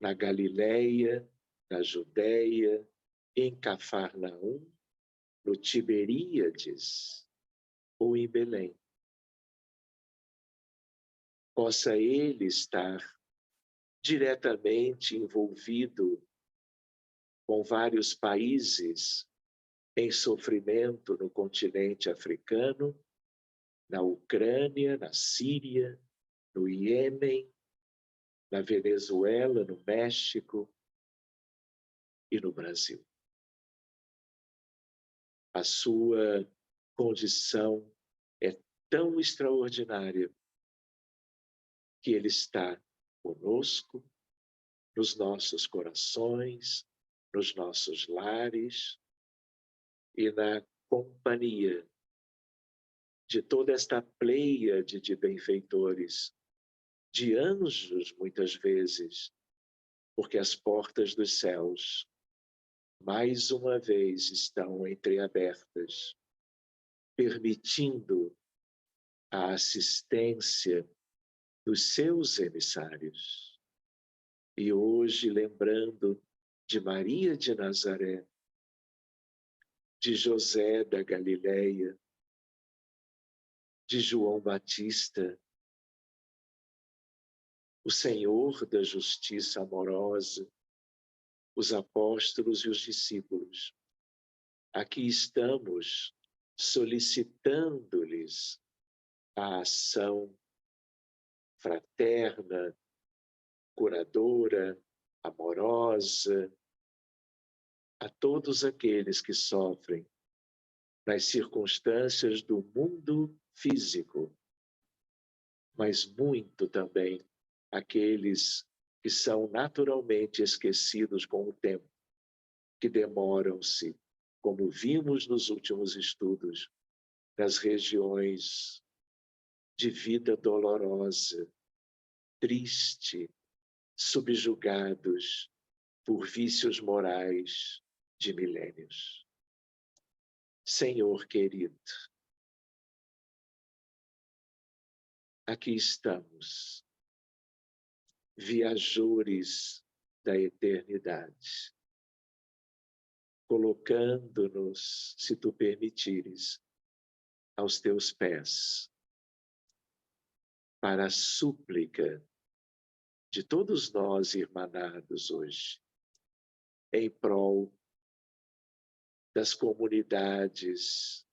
na Galileia, na Judéia, em Cafarnaum, no Tiberíades ou em Belém. Possa Ele estar diretamente envolvido com vários países em sofrimento no continente africano, na Ucrânia, na Síria, no Iêmen, na Venezuela, no México e no Brasil. A sua condição é tão extraordinária que Ele está conosco, nos nossos corações, nos nossos lares e na companhia de toda esta pleiade de benfeitores, de anjos, muitas vezes, porque as portas dos céus, mais uma vez, estão entreabertas, permitindo a assistência dos seus emissários. E hoje, lembrando de Maria de Nazaré, de José da Galileia, de João Batista, o Senhor da justiça amorosa, os apóstolos e os discípulos. Aqui estamos solicitando-lhes a ação fraterna, curadora, amorosa, a todos aqueles que sofrem nas circunstâncias do mundo físico, mas muito também aqueles que são naturalmente esquecidos com o tempo, que demoram-se, como vimos nos últimos estudos, nas regiões de vida dolorosa, triste, subjugados por vícios morais de milênios. Senhor querido, aqui estamos, viajores da eternidade, colocando-nos, se tu permitires, aos teus pés, para a súplica de todos nós irmanados hoje, em prol das comunidades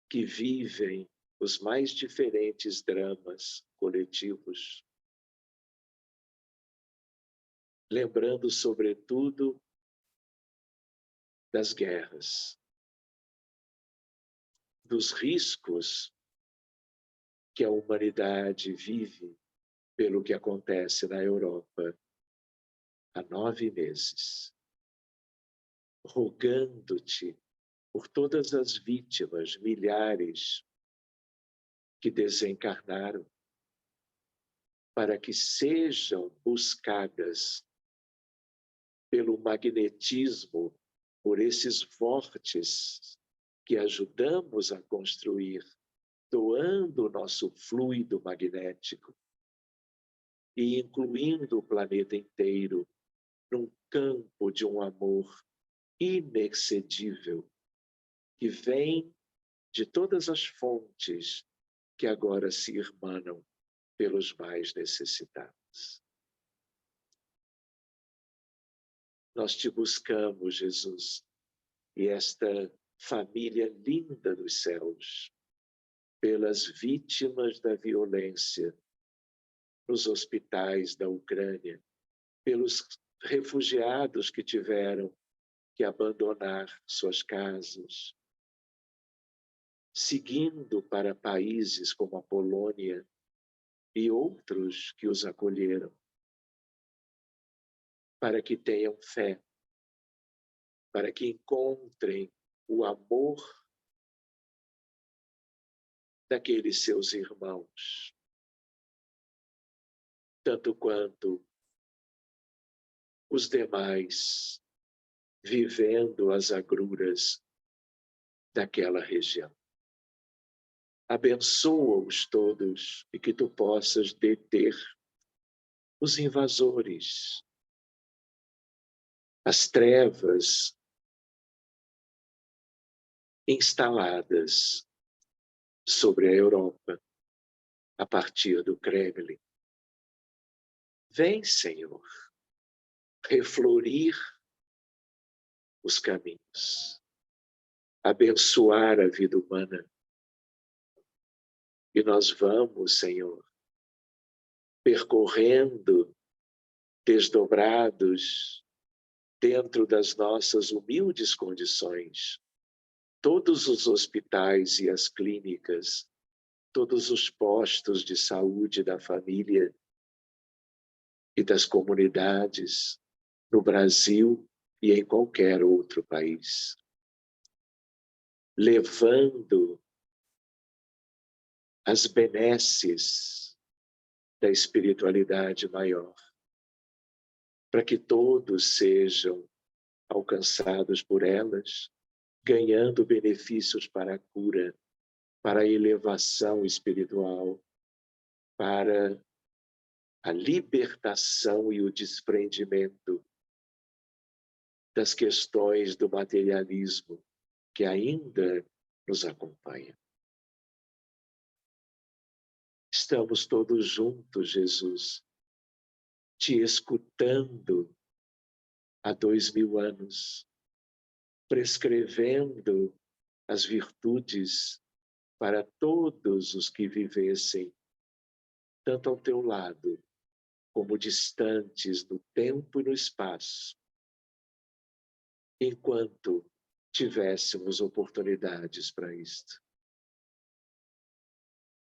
que vivem os mais diferentes dramas coletivos, lembrando, sobretudo, das guerras, dos riscos que a humanidade vive pelo que acontece na Europa há 9 meses. rogando-te por todas as vítimas, milhares, que desencarnaram, para que sejam buscadas pelo magnetismo, por esses vórtices que ajudamos a construir, doando o nosso fluido magnético e incluindo o planeta inteiro num campo de um amor inexcedível, que vem de todas as fontes que agora se irmanam pelos mais necessitados. Nós te buscamos, Jesus, e esta família linda dos céus, pelas vítimas da violência nos hospitais da Ucrânia, pelos refugiados que tiveram que abandonar suas casas, seguindo para países como a Polônia e outros que os acolheram, para que tenham fé, para que encontrem o amor daqueles seus irmãos, tanto quanto os demais, vivendo as agruras daquela região. Abençoa-os todos e que tu possas deter os invasores, as trevas instaladas sobre a Europa a partir do Kremlin. Vem, Senhor, reflorir os caminhos, abençoar a vida humana. E nós vamos, Senhor, percorrendo, desdobrados, dentro das nossas humildes condições, todos os hospitais e as clínicas, todos os postos de saúde da família e das comunidades no Brasil e em qualquer outro país, levando as benesses da espiritualidade maior, para que todos sejam alcançados por elas, ganhando benefícios para a cura, para a elevação espiritual, para a libertação e o desprendimento das questões do materialismo que ainda nos acompanha. Estamos todos juntos, Jesus, te escutando há 2000 anos, prescrevendo as virtudes para todos os que vivessem, tanto ao teu lado, como distantes no tempo e no espaço, enquanto tivéssemos oportunidades para isto.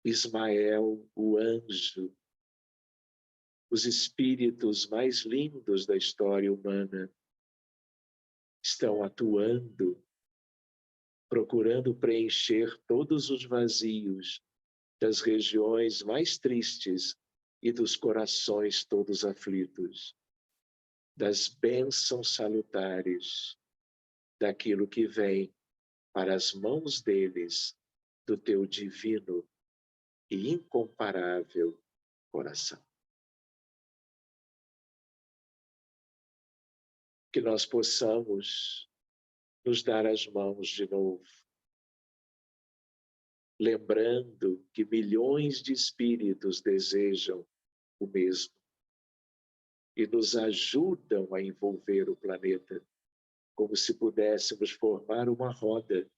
Ismael, o anjo, os espíritos mais lindos da história humana estão atuando, procurando preencher todos os vazios das regiões mais tristes e dos corações todos aflitos, das bênçãos salutares, daquilo que vem para as mãos deles, do teu divino e incomparável coração. Que nós possamos nos dar as mãos de novo, lembrando que milhões de espíritos desejam o mesmo e nos ajudam a envolver o planeta, como se pudéssemos formar uma roda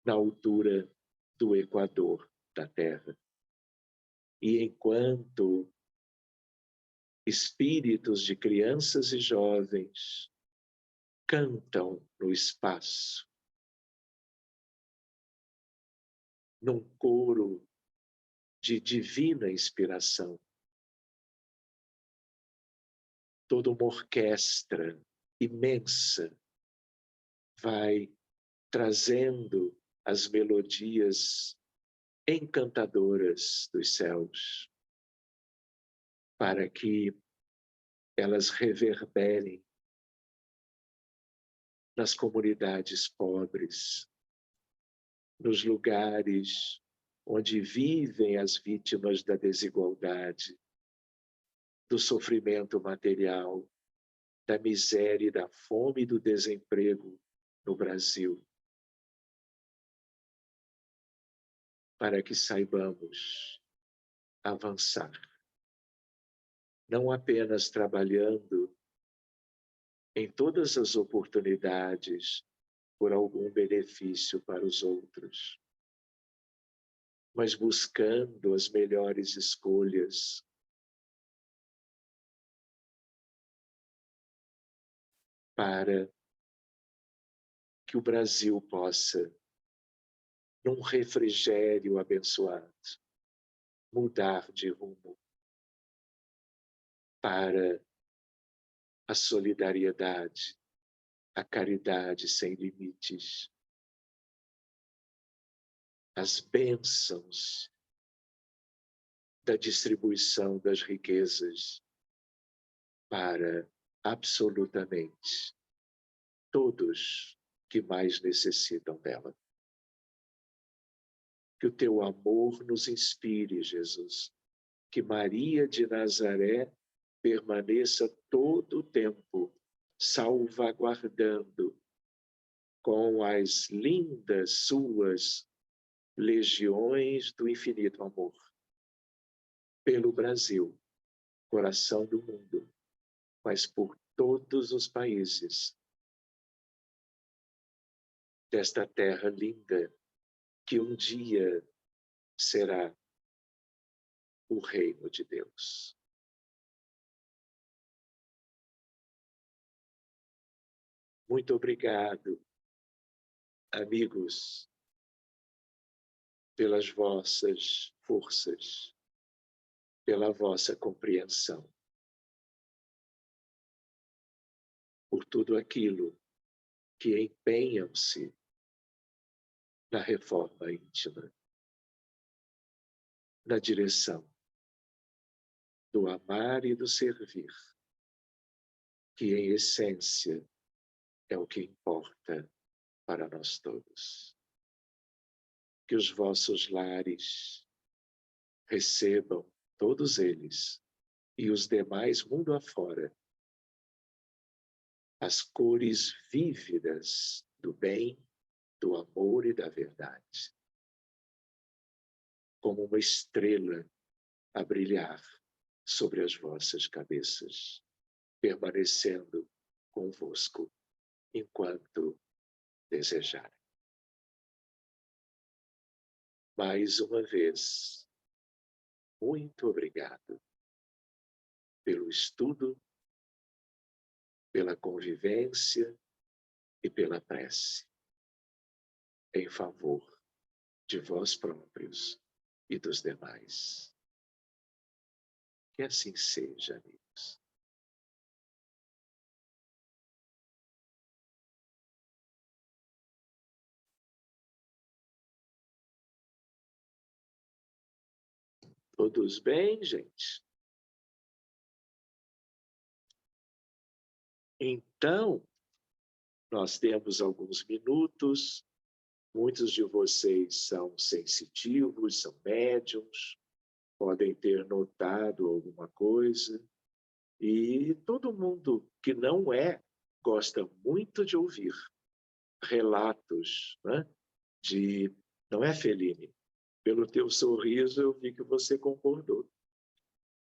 na altura do Equador da Terra. E enquanto espíritos de crianças e jovens cantam no espaço, num coro de divina inspiração, toda uma orquestra imensa vai trazendo as melodias encantadoras dos céus, para que elas reverberem nas comunidades pobres, nos lugares onde vivem as vítimas da desigualdade, do sofrimento material, da miséria, da fome e do desemprego no Brasil, para que saibamos avançar, não apenas trabalhando em todas as oportunidades por algum benefício para os outros, mas buscando as melhores escolhas para que o Brasil possa, num refrigério abençoado, mudar de rumo para a solidariedade, a caridade sem limites, as bênçãos da distribuição das riquezas para absolutamente todos que mais necessitam dela. Que o teu amor nos inspire, Jesus. Que Maria de Nazaré permaneça todo o tempo salvaguardando com as lindas suas legiões do infinito amor pelo Brasil, coração do mundo, mas por todos os países desta terra linda que um dia será o reino de Deus. Muito obrigado, amigos, pelas vossas forças, pela vossa compreensão, por tudo aquilo que empenham-se na reforma íntima, na direção do amar e do servir, que em essência é o que importa para nós todos. Que os vossos lares recebam, todos eles, e os demais mundo afora, as cores vívidas do bem, do amor e da verdade, como uma estrela a brilhar sobre as vossas cabeças, permanecendo convosco enquanto desejarem. Mais uma vez, muito obrigado pelo estudo, pela convivência e pela prece, em favor de vós próprios e dos demais. Que assim seja, amigos. Todos bem, gente? Então, nós temos alguns minutos. Muitos de vocês são sensitivos, são médiums, podem ter notado alguma coisa. E todo mundo que não é, gosta muito de ouvir relatos, né? Não é, Feline? Pelo teu sorriso, eu vi que você concordou.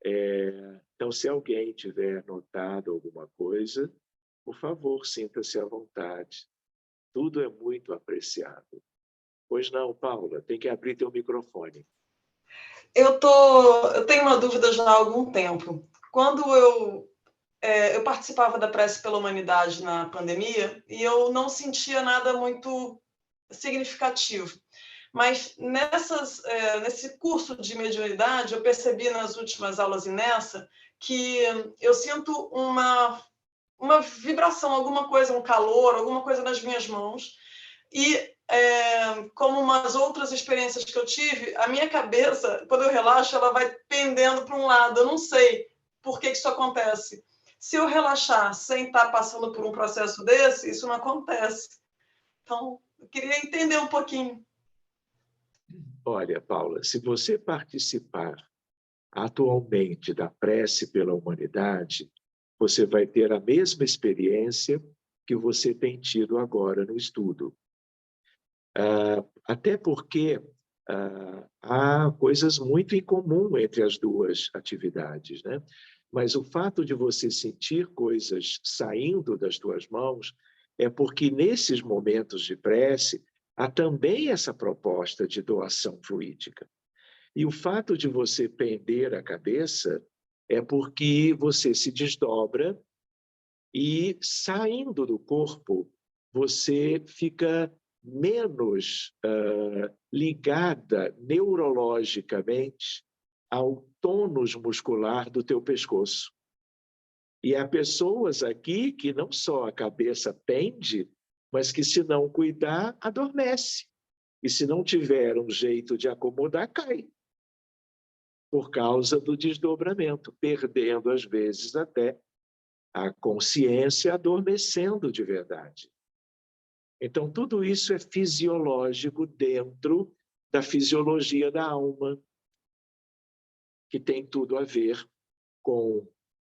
Então, se alguém tiver notado alguma coisa, por favor, sinta-se à vontade. Tudo é muito apreciado. Pois não, Paula, tem que abrir teu microfone. Eu tenho uma dúvida já há algum tempo. Quando eu participava da Prece pela Humanidade na pandemia e eu não sentia nada muito significativo. Mas nesse curso de mediunidade, eu percebi nas últimas aulas e nessa que eu sinto uma vibração, alguma coisa, um calor, alguma coisa nas minhas mãos. E, como umas outras experiências que eu tive, a minha cabeça, quando eu relaxo, ela vai pendendo para um lado. Eu não sei por que isso acontece. Se eu relaxar sem estar passando por um processo desse, isso não acontece. Então, eu queria entender um pouquinho. Olha, Paula, se você participar atualmente da prece pela humanidade, você vai ter a mesma experiência que você tem tido agora no estudo. Até porque há coisas muito em comum entre as duas atividades, né? Mas o fato de você sentir coisas saindo das tuas mãos é porque nesses momentos de prece há também essa proposta de doação fluídica. E o fato de você pender a cabeça é porque você se desdobra e, saindo do corpo, você fica menos ligada neurologicamente ao tônus muscular do teu pescoço. E há pessoas aqui que não só a cabeça pende, mas que, se não cuidar, adormece. E se não tiver um jeito de acomodar, cai. Por causa do desdobramento, perdendo, às vezes, até a consciência, adormecendo de verdade. Então, tudo isso é fisiológico dentro da fisiologia da alma, que tem tudo a ver com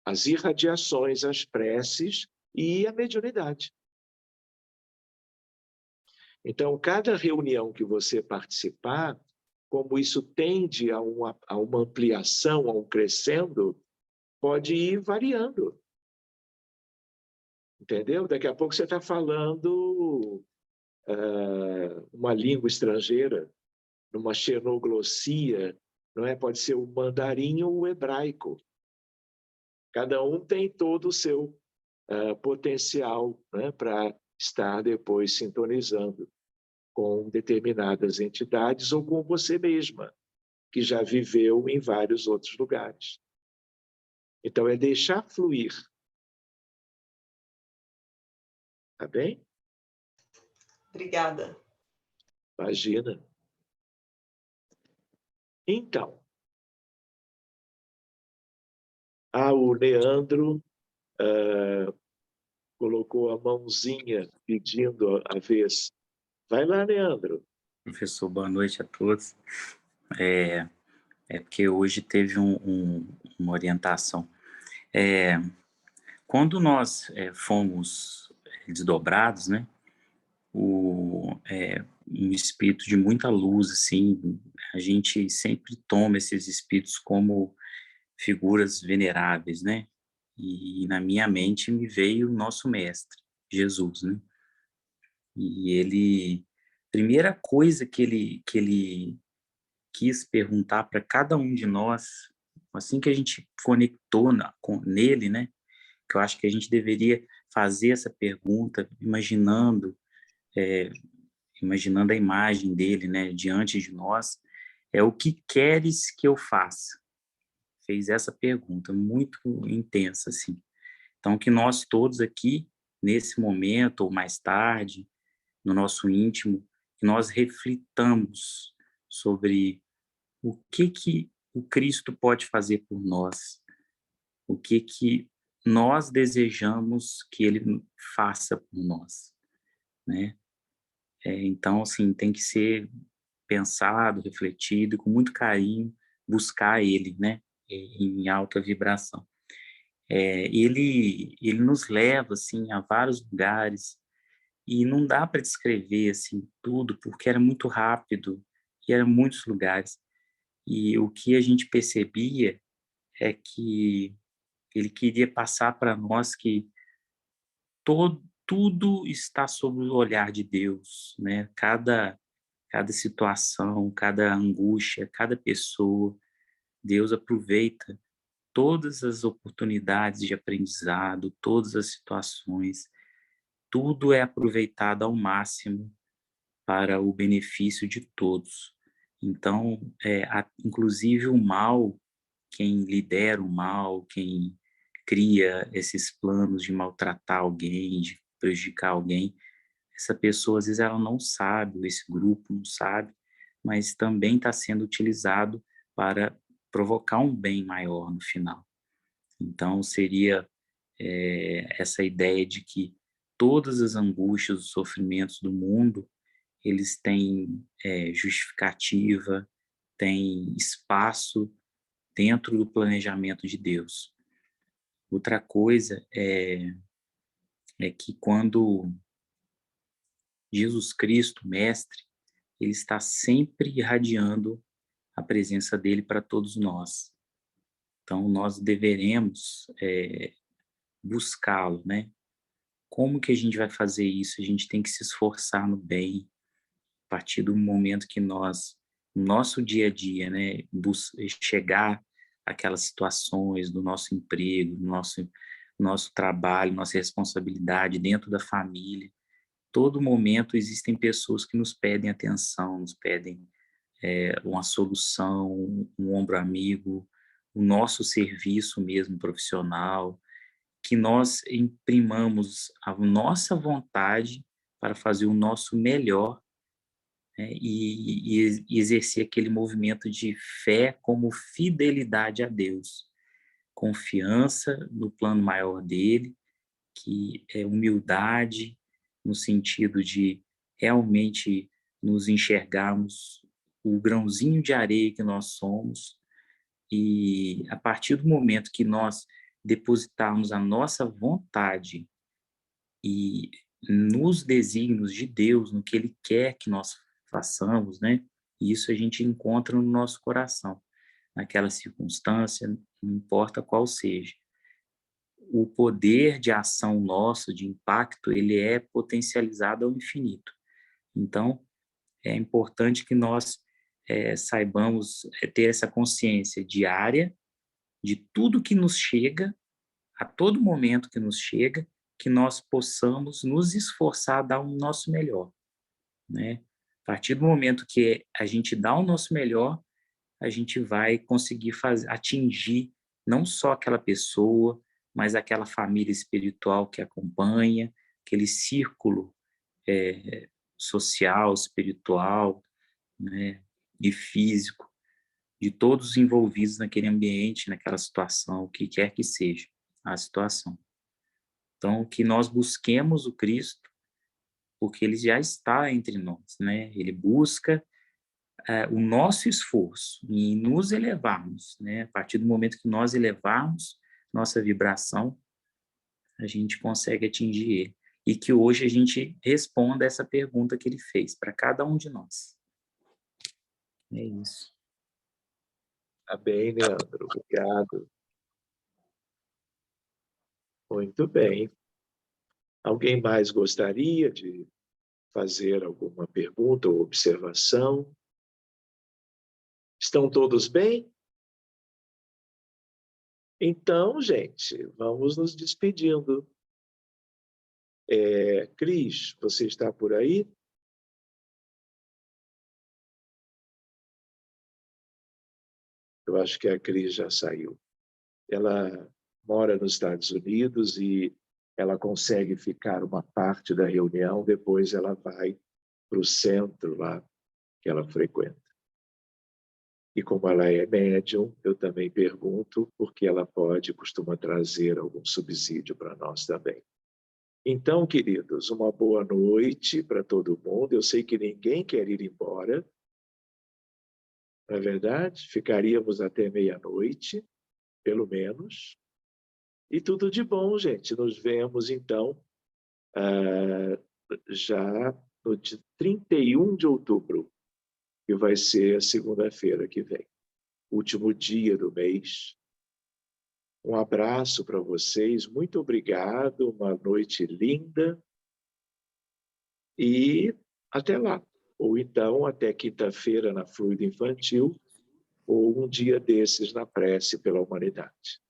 as irradiações, as preces e a mediunidade. Então, cada reunião que você participar, como isso tende a uma ampliação, a um crescendo, pode ir variando. Entendeu? Daqui a pouco você está falando uma língua estrangeira, numa xenoglossia, não é? Pode ser o mandarim ou o hebraico. Cada um tem todo o seu potencial, né, para estar depois sintonizando com determinadas entidades ou com você mesma, que já viveu em vários outros lugares. Então, é deixar fluir. Tá bem? Obrigada. Imagina. Então, o Leandro colocou a mãozinha pedindo a vez. Vai lá, Leandro. Professor, boa noite a todos. É porque hoje teve uma orientação. Quando nós fomos desdobrados, né, um espírito de muita luz, assim, a gente sempre toma esses espíritos como figuras veneráveis, né? E na minha mente me veio o nosso mestre, Jesus, né? E ele, primeira coisa que ele quis perguntar para cada um de nós, assim que a gente conectou nele, né? Que eu acho que a gente deveria fazer essa pergunta, imaginando a imagem dele, né, diante de nós, o que queres que eu faça? Fez essa pergunta muito intensa, assim. Então, que nós todos aqui, nesse momento, ou mais tarde, no nosso íntimo, que nós reflitamos sobre o que o Cristo pode fazer por nós, o que nós desejamos que Ele faça por nós, né? Então, assim, tem que ser pensado, refletido, com muito carinho, buscar Ele, né? Em alta vibração. Ele nos leva, assim, a vários lugares, e não dá para descrever, assim, tudo, porque era muito rápido, e eram muitos lugares. E o que a gente percebia é que ele queria passar para nós que tudo está sob o olhar de Deus, né? Cada situação, cada angústia, cada pessoa, Deus aproveita todas as oportunidades de aprendizado, todas as situações, tudo é aproveitado ao máximo para o benefício de todos. Então, inclusive o mal, quem lidera o mal, quem cria esses planos de maltratar alguém, de prejudicar alguém, essa pessoa, às vezes, ela não sabe, ou esse grupo não sabe, mas também está sendo utilizado para provocar um bem maior no final. Então, seria essa ideia de que todas as angústias, os sofrimentos do mundo, eles têm justificativa, têm espaço dentro do planejamento de Deus. Outra coisa é que quando Jesus Cristo, Mestre, ele está sempre irradiando a presença dele para todos nós. Então, nós deveremos buscá-lo, né? Como que a gente vai fazer isso? A gente tem que se esforçar no bem, a partir do momento que nós, no nosso dia a dia, né, chegar àquelas situações do nosso emprego, do nosso trabalho, nossa responsabilidade dentro da família. Todo momento existem pessoas que nos pedem atenção, nos pedem uma solução, um ombro amigo, o nosso serviço mesmo profissional, que nós imprimamos a nossa vontade para fazer o nosso melhor, né, e exercer aquele movimento de fé como fidelidade a Deus, confiança no plano maior dele, que é humildade, no sentido de realmente nos enxergarmos o grãozinho de areia que nós somos, e a partir do momento que nós depositarmos a nossa vontade e nos desígnios de Deus, no que Ele quer que nós façamos, né? Isso a gente encontra no nosso coração, naquela circunstância, não importa qual seja. O poder de ação nosso, de impacto, ele é potencializado ao infinito. Então, é importante que nós saibamos ter essa consciência diária de tudo que nos chega, a todo momento que nos chega, que nós possamos nos esforçar a dar o nosso melhor, né? A partir do momento que a gente dá o nosso melhor, a gente vai conseguir atingir não só aquela pessoa, mas aquela família espiritual que acompanha, aquele círculo social, espiritual, né, e físico, de todos os envolvidos naquele ambiente, naquela situação, o que quer que seja a situação. Então, que nós busquemos o Cristo, porque ele já está entre nós, né? Ele busca o nosso esforço em nos elevarmos, né? A partir do momento que nós elevarmos nossa vibração, a gente consegue atingir ele. E que hoje a gente responda essa pergunta que ele fez para cada um de nós. É isso. Tá bem, Leandro. Obrigado. Muito bem. Alguém mais gostaria de fazer alguma pergunta ou observação? Estão todos bem? Então, gente, vamos nos despedindo. Cris, você está por aí? Eu acho que a Cris já saiu. Ela mora nos Estados Unidos e ela consegue ficar uma parte da reunião, depois ela vai para o centro lá que ela frequenta. E como ela é médium, eu também pergunto, porque ela costuma trazer algum subsídio para nós também. Então, queridos, uma boa noite para todo mundo. Eu sei que ninguém quer ir embora, não é verdade? Ficaríamos até meia-noite, pelo menos. E tudo de bom, gente. Nos vemos, então, já no dia 31 de outubro, que vai ser a segunda-feira que vem. Último dia do mês. Um abraço para vocês, muito obrigado, uma noite linda e até lá. Ou então até quinta-feira na Fluido Infantil, ou um dia desses na Prece pela Humanidade.